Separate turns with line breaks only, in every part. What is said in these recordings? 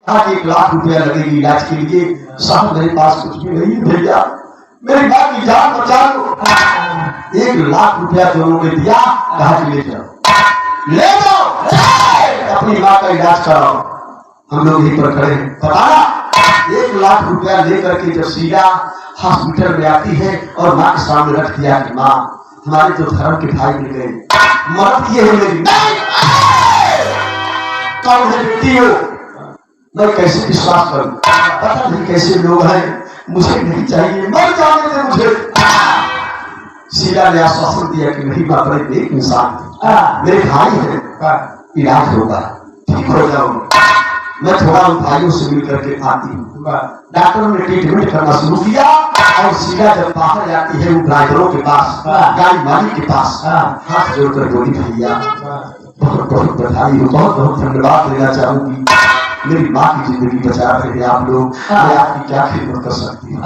1 लाख रुपया लगेगी इलाज के लिए। साहब मेरे पास कुछ भी नहीं है भैया, मेरी माँ की जान बचा लो। 1 लाख रुपया दोनों ने दिया, कहा कि ले जाओ अपनी माँ का इलाज कराओ। हम लोग यहीं पर खड़े हैं, बताना 1 लाख रुपया लेकर के जब शीला हॉस्पिटल में आती है और माँ के सामने रख दिया कि माँ हमारे तो धर्म के भाई मिल गए, मरद ये है मेरी। कौन है बेटी हो, मैं कैसे विश्वास करूं, पता नहीं कैसे लोग हैं, मुझे नहीं चाहिए, मर जाने दे मुझे। शीला ने आश्वासन दिया कि नहीं माँ, बड़े नेक इंसान मेरे भाई है, इलाज होगा, ठीक हो जाऊंगा। मैं थोड़ा उन भाइयों से मिल करके आती हूँ। डॉक्टरों ने ट्रीटमेंट करना शुरू किया और शीला जब बाहर जाती है वो ड्राइवरों के पास, गाड़ी मालिक के पास हाथ जोड़कर बोली भैया बहुत बहुत बधाई हो, बहुत बहुत धन्यवाद देना चाहूंगी, मेरी माँ की जिंदगी बचा रहे हैं आप लोग, मैं आपकी क्या खिदमत कर सकती हूँ।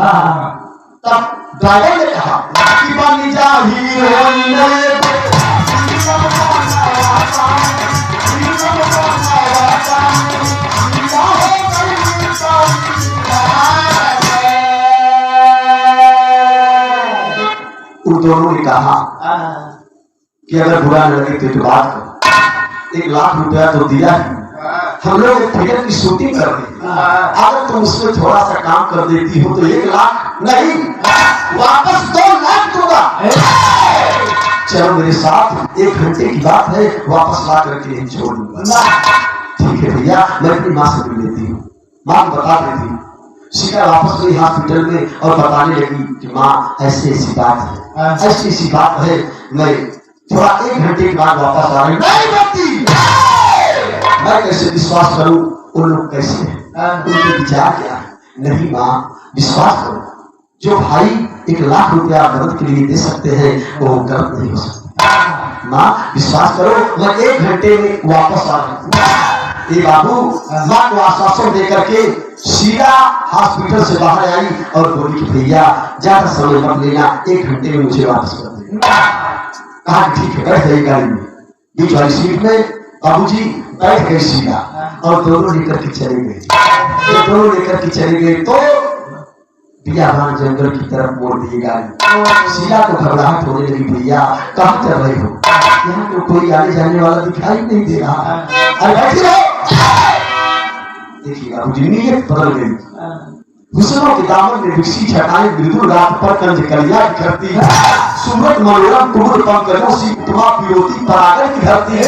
तब ड्राइवर ने कहा कि बन जा उन दोनों ने कहा कि अगर बुरा न लगे तो बात करो, 1 लाख रुपया तो दिया ही, हम लोग एक फिल्म की शूटिंग कर रहे हैं, अगर तुम उसमें थोड़ा सा काम कर देती हो तो 1 लाख नहीं, वापस 2 लाख दूंगा। चलो मेरे साथ, 1 घंटे की बात है, वापस ला करके यही छोड़ दूंगा। ठीक है भैया, मैं अपनी माँ से मिल लेती हूँ, माँ को बता देती हूँ। शीला वापस गई हॉस्पिटल में और बताने लगी कि माँ ऐसी ऐसी बात है, ऐसी ऐसी बात है, मैं थोड़ा 1 घंटे के बाद वापस आ रही। नहीं बेटी, मैं कैसे विश्वास करूं, उन लोग कैसे हैं, उनके विचार क्या है। नहीं माँ, विश्वास करो, जो भाई 1 लाख रुपया मदद के लिए दे सकते हैं वो गलत नहीं हो सकते। माँ विश्वास करो, मैं 1 घंटे में वापस आ रही। बाबू माँ को आश्वासन देकर के शीला हॉस्पिटल से बाहर आई और बोली कि भैया ज्यादा समय मत लेना, 1 घंटे में मुझे वापस कर देना। कहा ठीक है, बैठ गई गाड़ी में, बीच वाली सीट में बाबूजी बैठ गए शीला और दोनों लेकर के चले गए। दोनों लेकर के चले गए तो बियाबान जंगल की तरफ मोड़ दी गाड़ी। शीला को घबराहट होने लगी, भैया कहाँ चल रहे हो, यहाँ तो कोई आने जाने वाला दिखाई नहीं दे रहा है, अरे बैठी रहो। देखिए बाबूजी नीयत बदल गई, हुस्नों के दामन में विकसी छटाएं मृदुल रात पर कंज कलियां बिखरती है, सूरत मनोरम कुमुद पंकजों सी उपमा पिरोती परागर की धरती है,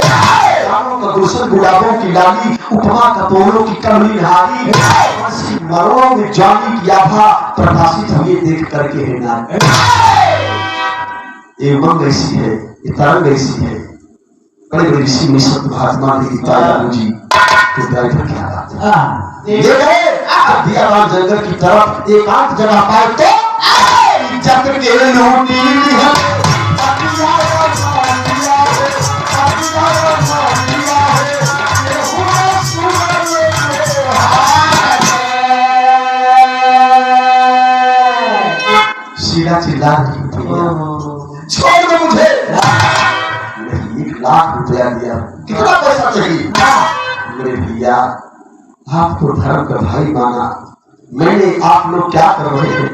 कानों का गुलशन गुलाबों की लाली उपमा कपोलों की कमली नहारी है, मरों में जानी की आभा प्रकाशित हुए देख करके है ना। ये उमंग ऐसी है, ये तरंग ऐसी है, बड़े बड़े ऋषि निशक्त महात्मा ने बताया मुझे तो ड्राइवर क्या बात है। ले गए बियाबान जंगल की तरफ, एकांत जगह पाए तो चक्र के लूटी है, शीला चिल्ला रही छोड़ दो मुझे। नहीं, 1 लाख रुपया दिया, कितना पैसा चाहिए। मेरे भैया आपको धर्म का भाई माना, मैंने आप लोग क्या कर रहे हैं,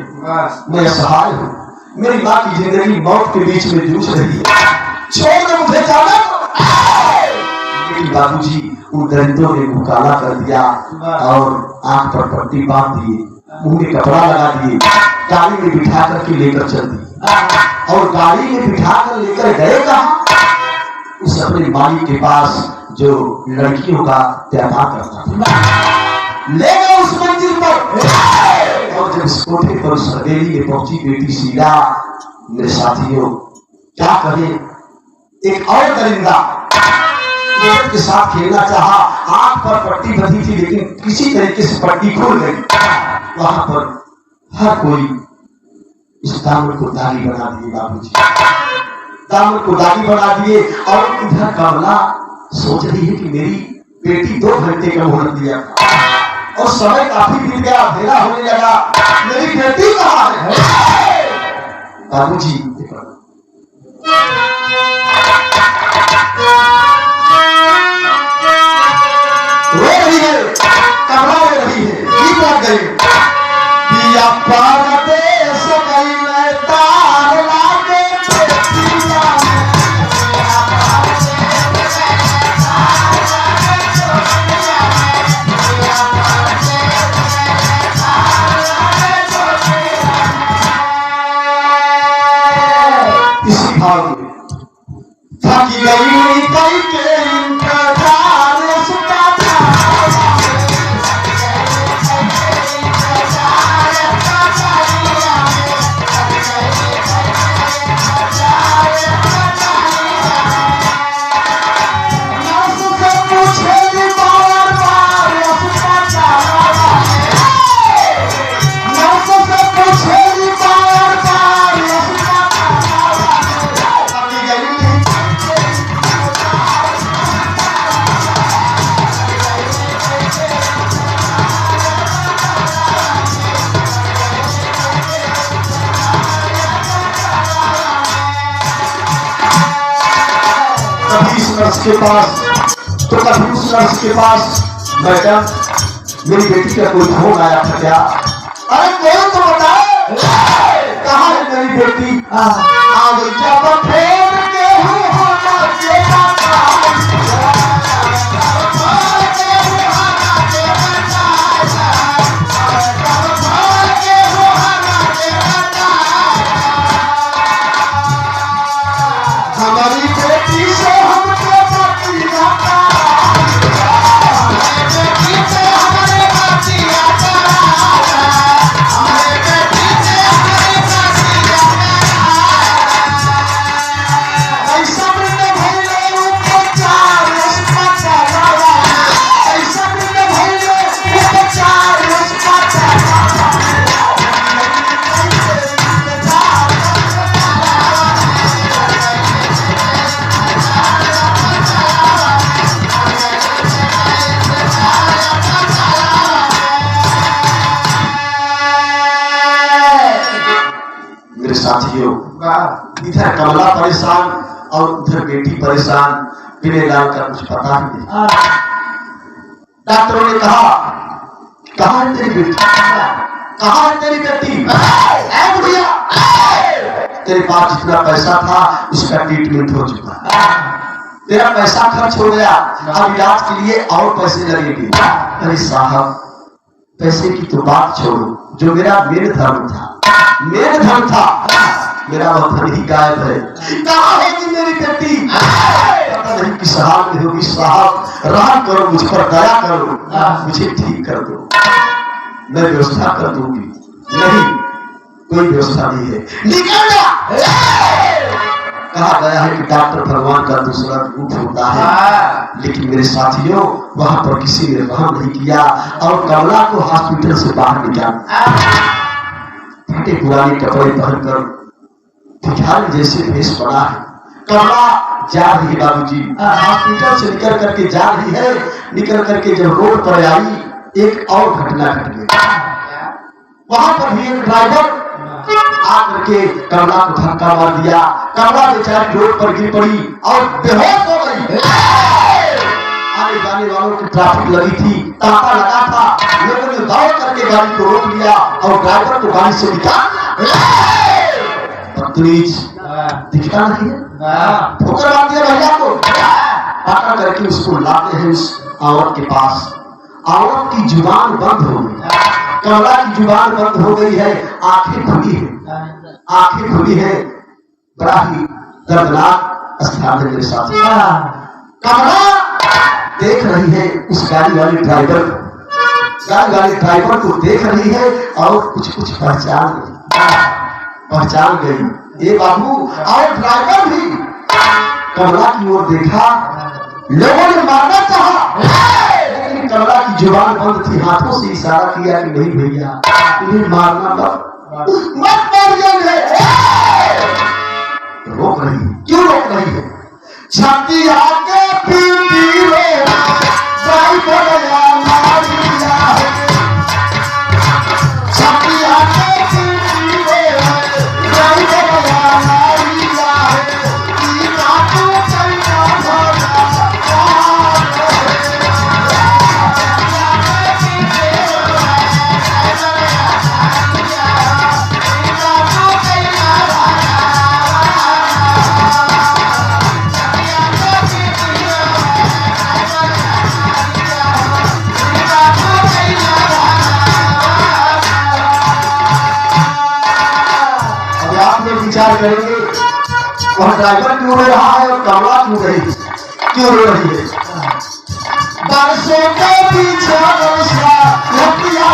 मैं असहाय हूँ, मेरी माँ की जिंदगी मौत के बीच में जूझ रही है, छोड़ दो मुझे जाना। बाबूजी उन दरिंदों ने मुंह काला कर दिया और आंख पर पट्टी बांध दिए, मुंह में कपड़ा लगा दिए, गाड़ी में बिठा करके लेकर चल दी और गाड़ी में बिठा कर लेकर गए कहाँ, उस अपने मालिक के पास जो लड़कियों का त्याग करता था, ले गए उस मंजिल पर। और जब इस कोठे पर उस हवेली में पहुंची बेटी शीला, मेरे साथियों क्या कहे, एक और दरिंदा के साथ खेलना चाहा, आंख पर पट्टी बंधी थी लेकिन किसी तरीके से पट्टी खुल गई। वहां पर हर कोई इस दामन को दागी बना दिए, बाबूजी दामन को दागी बना दिए और इधर कमला सोच रही है कि मेरी बेटी 2 घंटे का मोहलत दिया और समय काफी बीत गया, अंधेरा होने लगा, मेरी बेटी कहाँ है। बाबूजी रो रही है, कमला नर्स के पास, तो कभी उस नर्स के पास, मैडम मेरी बेटी का कोई फोन आया था क्या? अरे कोई तो बताए कहाँ है मेरी बेटी? आज जब फेर के हमारी बेटी से हमको साथियों, इधर कमला परेशान और उधर बेटी परेशान, पीने लाल का कुछ पता ही नहीं। डॉक्टरों ने कहा कहाँ है तेरी बेटी? कहाँ है तेरी बेटी? बुढ़िया, तेरे पास जितना पैसा था उसका ट्रीटमेंट हो चुका, तेरा पैसा खर्च हो गया, अब इलाज के लिए और पैसे लगेंगे। अरे साहब, पैसे की तो बात छोड़ो, जो मेरा मेन धर्म था, मेन धर्म था, मेरा वह धन ही गायब है। कहाँ है कि मेरी बेटी? पता नहीं किस हाल में होगी। साहब रहम करो, मुझ पर दया करो, मुझे ठीक कर दो, मैं व्यवस्था कर दूंगी। नहीं, कोई व्यवस्था नहीं है, निकल जा। कहा गया है कि डॉक्टर भगवान का दूसरा रूप होता है, लेकिन मेरे साथियों वहां पर किसी ने रहम नहीं किया और कमला को हॉस्पिटल से बाहर निकाला। फटे पुराने कपड़े पहनकर भिखारी जैसे भेष बना है। कमला जा रही है बाबूजी, हॉस्पिटल से निकल करके जा रही है। निकल करके जब रोड पर आई, एक और घटना घट गई। वहां पर भी एक ड्राइवर आकर के कमला को धक्का मार दिया। कमला बेचारी रोड पर गिर पड़ी और बेहोश हो गई। आने जाने वालों की ट्रैफिक लगी थी, तांता लगा था, लोगों ने दौड़ करके गाड़ी को रोक लिया और ड्राइवर को गाड़ी से निकाल दिया। बदतमीज, दिखता नहीं है, ठोकर मार दिया महिला को। पकड़ करके उसको लाते हैं उस औरत के पास। औरत की जुबान बंद हो गई, कमला की जुबान बंद हो गई है, आंखें खुली है, आंखें खुली है। बड़ा ही दर्दनाक स्थान है मेरे साथ। कमला देख रही है उस गाड़ी वाले ड्राइवर को, गाड़ी वाले ड्राइवर को देख रही है और कुछ कुछ पहचान गई। ये बाबू और ड्राइवर भी कमला की ओर देखा। लोगों ने मारना चाहा, लेकिन कमला की जुबान बंद थी। हाथों से इशारा किया कि नहीं भैया, तुम्हें मारना मत मारिए। रोक रही है, क्यों रोक रही है? छाती आगे पीटी रे ड्राइवर मारिया, छाती आगे पीटी रे ड्राइवर मारिया, ई काटू चलना भरा विचार करेंगे वह ड्राइवर क्यों रो रहा है और कमला क्यों रो रही है? बरसों के पीछे बरसा लतिया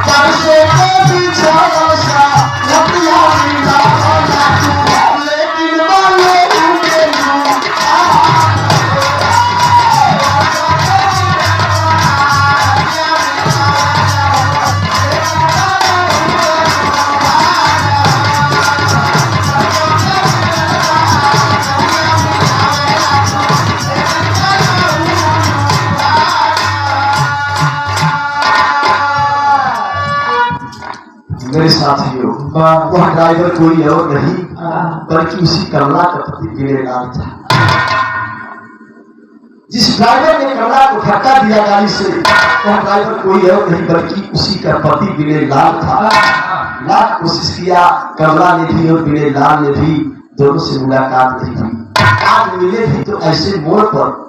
बरसों के पीछे बरसा लतिया लेकिन वाले मेरे साथियों, वह ड्राइवर कोई और नहीं बल्कि उसी कमला का पति वीरेलाल था। जिस ड्राइवर ने कमला को धक्का दिया गाड़ी से, वह ड्राइवर कोई और नहीं बल्कि उसी का पति वीरेलाल था। लाख कोशिश किया, कमला ने भी और वीरेलाल ने भी, दोनों से मुलाकात नहीं हुई। आज मिले भी तो ऐसे मोड़ पर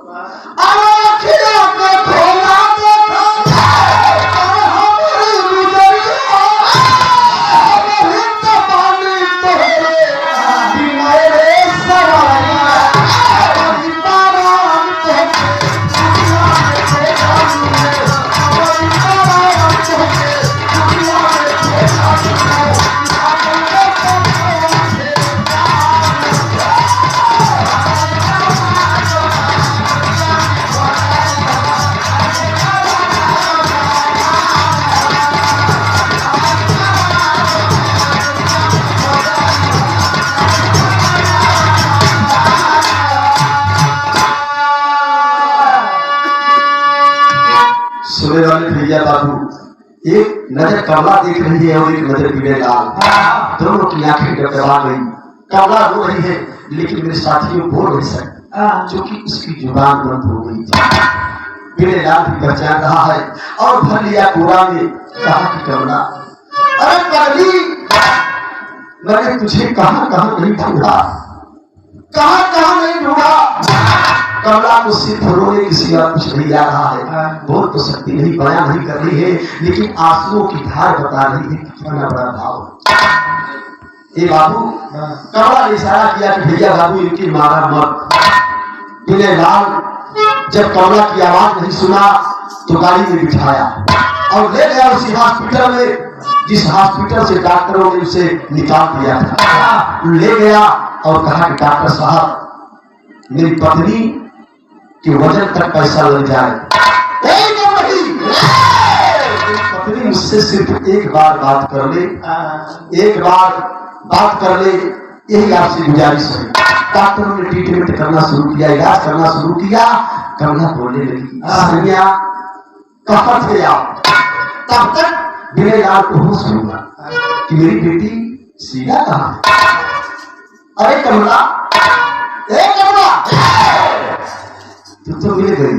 वाले भैया बाबू, एक नजर कमला देख रही है और एक नजर वीरेलाल, दोनों की आंखें डगमगा गई। कमला रो रही है लेकिन मेरे साथियों बोल नहीं सकते क्योंकि उसकी जुबान बंद हो गई थी। वीरेलाल भी पहचान रहा है और भर लिया कोरा में, कहा कि कमला, अरे करली, मैंने तुझे कहां कहां नहीं ढूंढा, कहां कहां नहीं ढूंढा। कमला को सिर्फ रोने की सिवा कुछ नहीं आ रहा है। बहुत तो शक्ति नहीं, बयान नहीं कर रही है, लेकिन आंसुओं की धार बता रही है कितना बड़ा भाव। ए बाबू, कमला ने इशारा किया कि भैया बाबू इनकी मारा मत। वीरेलाल जब कमला की आवाज नहीं सुना तो गाड़ी में बिठाया और ले गया उसी हॉस्पिटल में जिस हॉस्पिटल से डॉक्टरों ने उसे निकाल दिया था। ले गया और कहा कि डॉक्टर साहब, मेरी पत्नी कि वजन तक पैसा लग जाए, पत्नी मुझसे सिर्फ एक बार बात कर ले, एक बार बात कर ले, यही आपसे गुजारिश है। डॉक्टरों ने ट्रीटमेंट करना शुरू किया, इलाज करना शुरू किया। कमला बोलने लगी, सैया कहाँ थे आप? तब तक वीरेलाल को होश हुआ कि मेरी बेटी सीधा कहाँ? अरे कमला, ए कमला, तू तो मिल गई।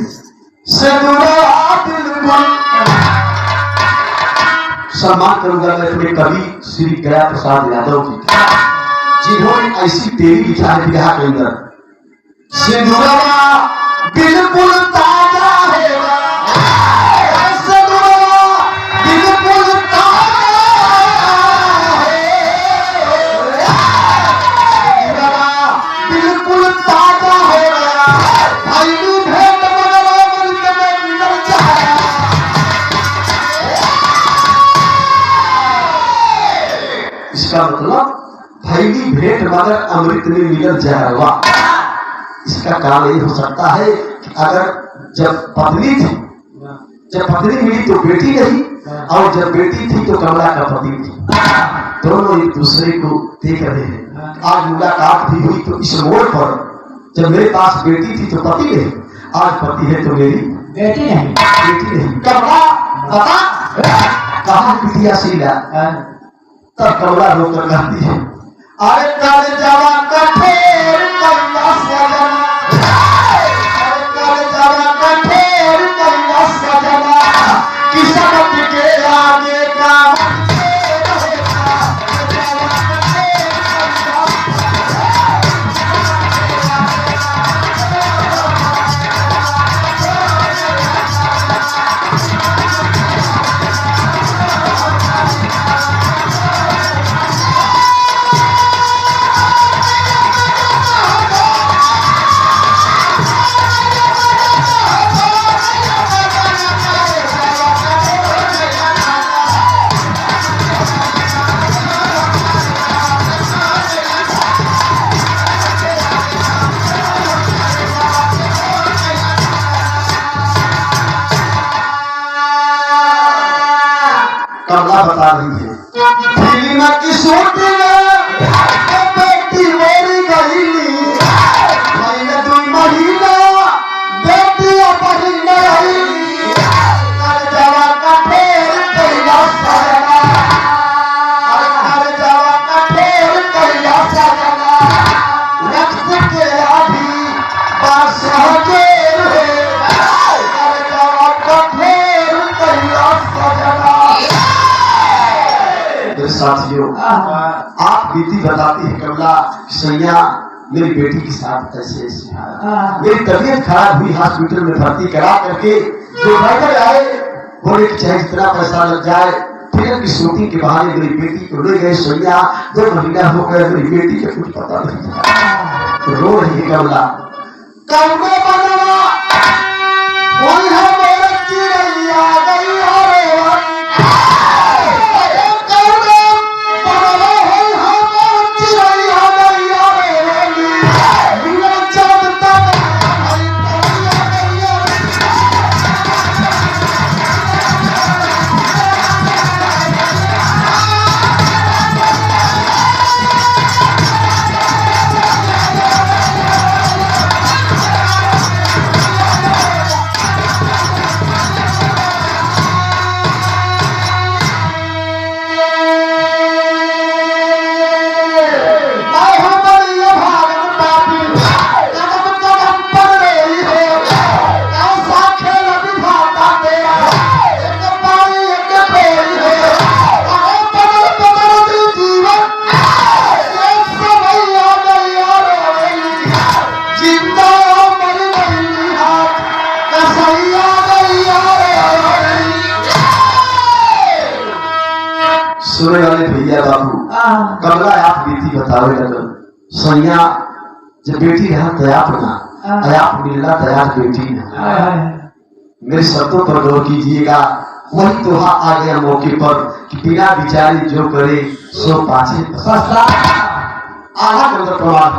सम्मान करूंगा मैं अपने कवि श्री गया प्रसाद यादव जी, जिन्होंने ऐसी तेरी लिखा है बिहार के अंदर, सिंदूरवा बिल्कुल ताजा है, सिंदूरवा बिल्कुल ताजा है, सिंदूरवा बिल्कुल ताजा है, भाई भेंट मगरो मिलते में मिल जाए। इसका मतलब भैली भेंट मगर अमृत में मिल जाएगा। इसका कारण ये हो सकता है कि अगर जब पत्नी थी, जब पत्नी मिली तो बेटी नहीं, और जब बेटी थी तो कमला का पति थी, दोनों एक दूसरे को देख रहे हैं। आज मुलाकात भी हुई तो इस मोड़ पर, जब मेरे पास बेटी थी तो पति नहीं, आज पति है तो मेरी बेटी नहीं, बेटी नहीं। कमला बता कहा बिटिया शीला? तब कमला रोकर कहती है, अरे कर जावा कठेर कमला सजना, अरे कर जावा कठेर कमला सजना, किस्मत के आगे का कमला बता रही है, फिल्म की शूटिंग बेटी मेरी गई, महीने 2 महीना बेटी अपनी नहीं, कर जावा कठेर कैला सजना, कर जावा साथियों, आप बीती बताती है कमला, सैया मेरी बेटी के साथ ऐसे ऐसे मेरी तबीयत खराब हुई, हॉस्पिटल में भर्ती करा करके जो डॉक्टर आए बोले कि चाहे जितना पैसा लग जाए, फिल्म की शूटिंग के बहाने मेरी बेटी को ले गए। सैया 2 महीना हो गए, मेरी बेटी का कुछ पता नहीं। रो रही है कमला, कौने बनवा कोई है मेरे चिड़ैया गई रे, कौने बनवा होई है चिड़ैया गई रे, बिना चलता सुने वाले भैया बाबू, कमला आप बीती बतावे लगल। सैया जब बेटी रहा तैयार ना, आप मिलना तैयार बेटी ना। मेरी शर्तों पर गौर कीजिएगा, वही तोहा आ गया मौके पर कि बिना विचारी जो करे सो पाछे आधा कर प्रमाण।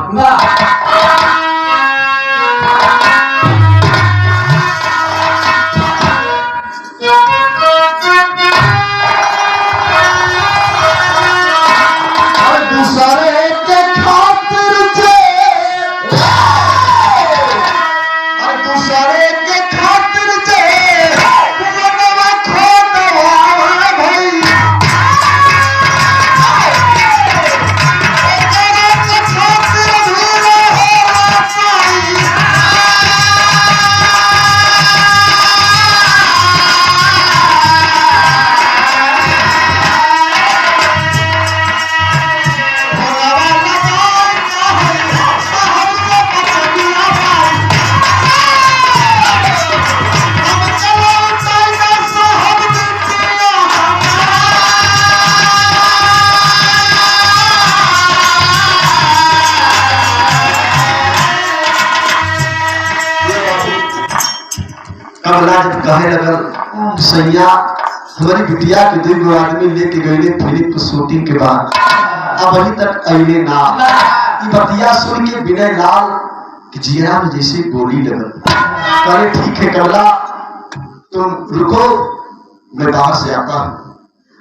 कमला जब कहे लगल, सैया हमारी बिटिया के 2 आदमी लेके गए फिल्म की शूटिंग के बाद, अब अभी तक अइले ना। बतिया सुन के विनय लाल कि जिया में जैसे गोली लगल। कहे ठीक है कमला, तुम रुको, मैं बाहर से आता हूँ।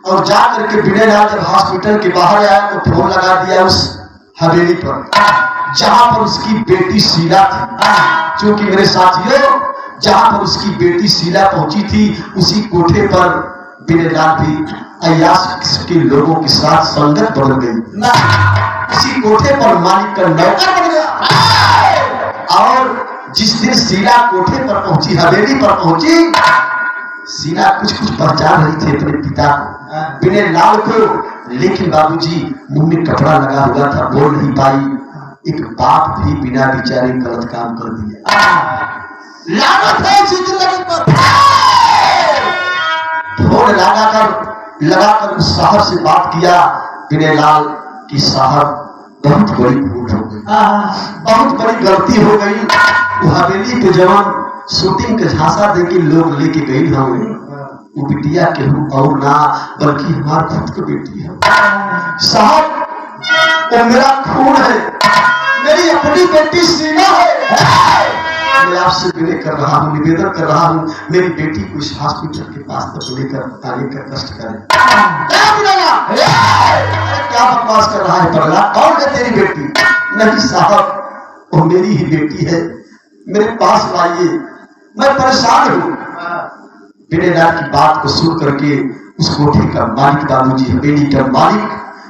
और जा करके विनय लाल जब हॉस्पिटल के बाहर आया तो फोन लगा दिया उस हवेली पर जहां पर उसकी बेटी शीला थी। क्योंकि मेरे साथियों, जहां पर उसकी बेटी शीला पहुंची थी, उसी कोठे पर विनय लाल भी अय्याश के लोगों के साथ संगत बदल गई। उसी कोठे पर मालिक का नौकर बन गया। और जिस दिन शीला कोठे पर पहुंची, हवेली पर पहुंची, शीला कुछ पहचान रही थी अपने पिता को, विनय लाल को, लेकिन बाबूजी मुंह में कपड़ा लगा हुआ था, बोल नहीं पाई। एक बाप भी बिना विचारे गलत काम कर दिया। लानत है उसी जिंदगी पर। फोन लगाकर उस साहब से बात किया विनय लाल की, साहब बहुत बड़ी भूल हो गई, बहुत बड़ी गलती हो गई। वो हवेली पे जवान शूटिंग के झांसा देके लोग लेके गई हमें, वो बिटिया के हूँ और ना, बल्कि हमारे खुद की बेटी है। साहब वो मेरा खून है, मेरी अपनी बेटी शीला है। मैं आपसे विनय कर रहा हूँ, निवेदन कर रहा हूँ, मेरी बेटी को इस हॉस्पिटल के पास तक लेकर आने का कष्ट करें। क्या बकवास कर रहा है पगला, कौन है तेरी बेटी? नहीं साहब, वो मेरी ही बेटी है, मेरे पास लाइए, मैं परेशान हूँ। विनय लाल की बात को सुन करके उस कोठे का मालिक, बाबूजी हवेली का मालिक,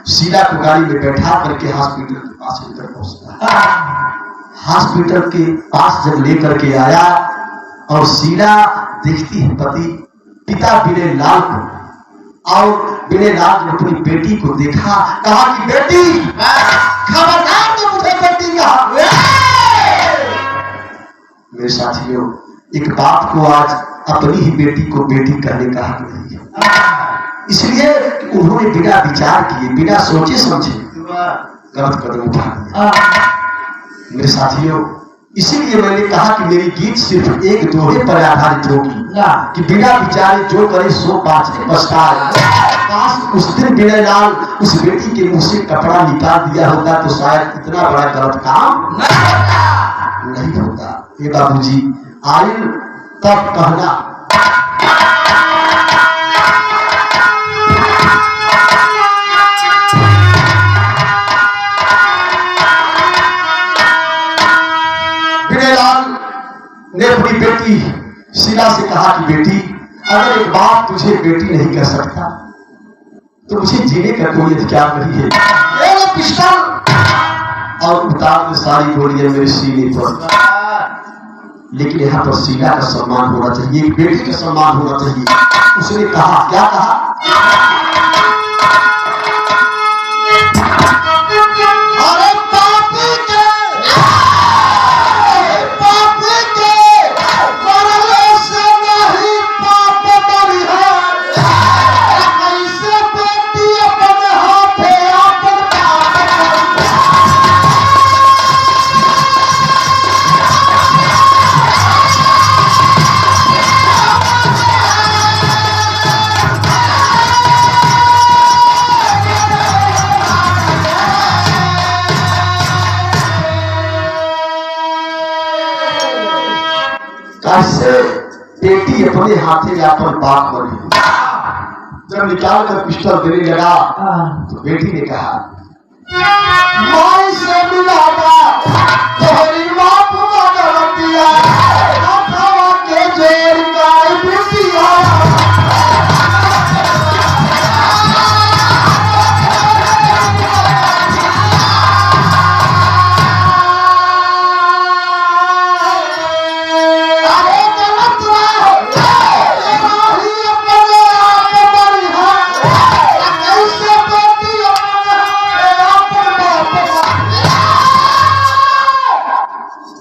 शीला को गाड़ी में बैठा करके हॉस्पिटल के पास लेकर पहुंचता। हॉस्पिटल के पास जब लेकर के आया और शीला देखती है पिता विनय लाल को, और बिने लाल ने अपनी बेटी को देखा, कहा कि बेटी खबरदार तो मुझे बेटी कहा। मेरे साथियों, एक बाप को आज अपनी ही बेटी को बेटी कहने का हक नहीं है, इसलिए उन्होंने बिना विचार किए, बिना सोचे समझे गलत कदम उठा दिया। मेरे साथियों, इसीलिए मैंने कहा कि मेरी गीत सिर्फ एक दोहे पर आधारित होगी कि बिना विचारे जो करे सो पाछे पछताए। काश उस दिन बिने लाल उस बेटी के मुंह से कपड़ा निकाल दिया होता तो शायद इतना बड़ा गलत काम नहीं होता। ये बाबूजी आयल तब कहना बिने लाल ने अपनी बेटी शीला से कहा कि बेटी, अगर एक बाप तुझे बेटी नहीं कह सकता तो मुझे जीने का कोई अधिकार नहीं है। ये पिस्टल और उतार दे सारी गोलियां मेरे सीने पर, लेकिन यहाँ पर शीला का सम्मान होना चाहिए, बेटी का सम्मान होना चाहिए। उसने कहा, क्या कहा? अरे पापी के मरने से नहीं पाप बरी है, ऐसे बेटी अपने हाथे अपन कैसे बेटी अपने हाथे अपन बाप मरी। जब निकाल कर पिस्टल देने लगा तो बेटी ने कहा, माई से मिलावा तेरी बाप मगर दिया हथवा के जेल का बिटिया।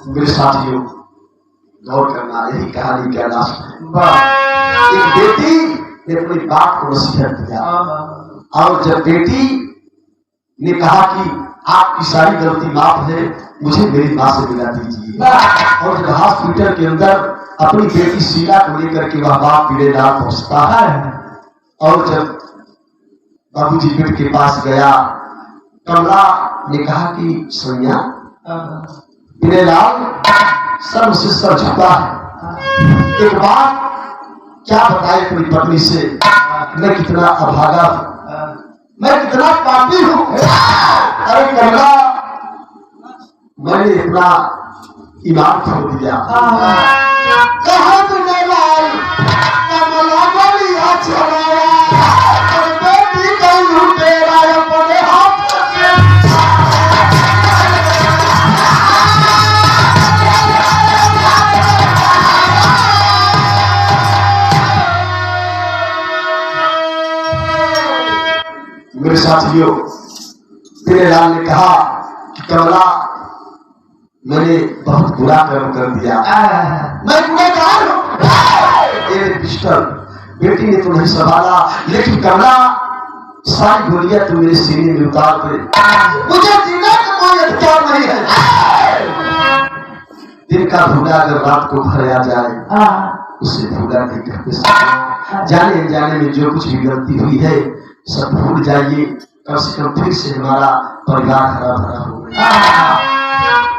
मेरे साथियों, गौर करना, यही कहानी का लास्ट है। एक बेटी ने अपने बाप को नसीहत दिया और जब बेटी ने कहा कि आपकी सारी गलती माफ है, मुझे मेरी माँ से मिला दीजिए, और जब हॉस्पिटल के अंदर अपनी बेटी शीला को लेकर के वह बाप बिने लाल पहुंचता है और जब बाबूजी बेट के पास गया, कमला ने कहा कि सोनिया, बिने लाल सर से सर झुका है, एक बात क्या बताए अपनी पत्नी से, मैं कितना अभागा हूं, मैं कितना पापी हूं। अरे कमला, मैंने अपना ईमान खो दिया। कहा बिने लाल, कमला बलिया चलाया और बेटी का लुटेरा अपने हाथ से। मेरे साथियों, बिने लाल ने कहा कि कमला, मैंने बहुत बुरा कर्म कर दिया, मैं गुनहगार हूं। ये पिस्टल बेटी ने तो नहीं संभाला, लेकिन कमला सारी गोलियां तो मेरे सीने में उतार दे, मुझे जीने का कोई अधिकार नहीं है। दिन का भूला अगर रात को घर आ जाए, उसे भूला नहीं कहते। जाने जाने में जो कुछ भी गलती हुई है सब भूल जाइए, कम से कम फिर से हमारा परिवार हरा भरा हो गया।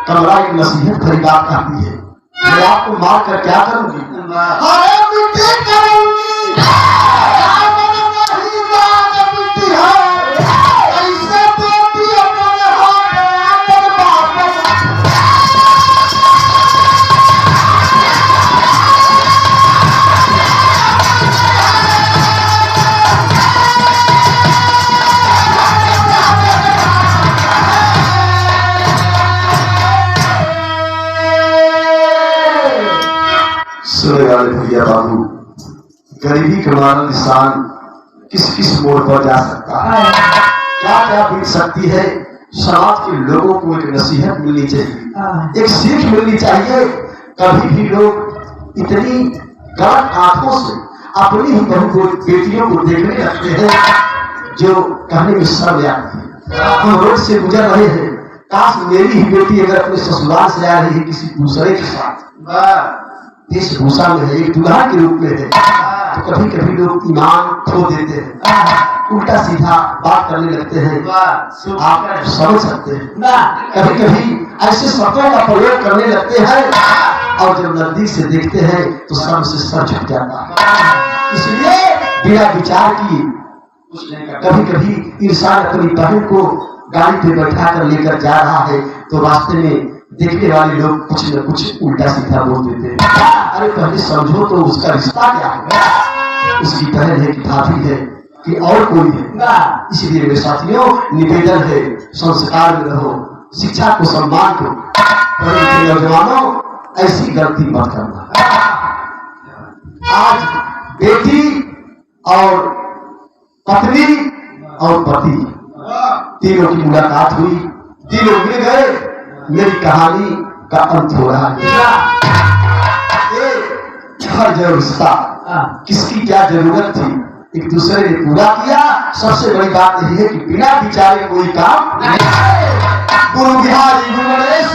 कमला एक नसीहत भरी बात कहती है, मैं आपको मार कर क्या करूंगी? अरे मिट्टी करूंगी। सुने वाले भैया बाबू, गरीबी का मारा निशान किस किस मोड़ पर जा सकता है, क्या क्या बीत सकती है। समाज के लोगों को एक नसीहत मिलनी चाहिए, एक सीख मिलनी चाहिए। कभी भी लोग इतनी गलत आंखों से अपनी ही बहू को, बेटियों को देखने लगते हैं जो कहने में शर्म आती है। हम रोड से गुजर रहे हैं, काश मेरी ही बेटी अगर अपने ससुराल से आ रही है किसी दूसरे के साथ, वेशभूषा में है, एक दुल्हा के रूप में है, तो कभी कभी लोग ईमान खो देते हैं, उल्टा सीधा बात करने लगते हैं। आप समझ सकते हैं, कभी कभी ऐसे शब्दों का प्रयोग करने लगते हैं और जब नजदीक से देखते हैं तो सर से सर झुक जाता है। इसलिए बिना विचार किए कभी कभी इंसान अपनी बहन को गाड़ी पे बैठा कर लेकर जा रहा है तो रास्ते में देखने वाले लोग कुछ न कुछ उल्टा सीधा बोल देते हैं। अरे पहले समझो तो उसका रिश्ता क्या है, उसकी बहन है कि भाभी है कि और कोई है। इसलिए मेरे साथियों निवेदन है, संस्कार में रहो, शिक्षा को सम्मान दो। पढ़े लिखे नौजवानों ऐसी गलती मत करना। आज बेटी और पत्नी और पति तीनों की मुलाकात हुई, तीनों मिल गए, मेरी कहानी का अंत हो रहा है। हर जो रिश्ता किसकी क्या जरूरत थी एक दूसरे ने पूरा किया। सबसे बड़ी बात यही है कि बिना विचारे कोई काम नहीं। गुरु बिहारी गुरु गणेश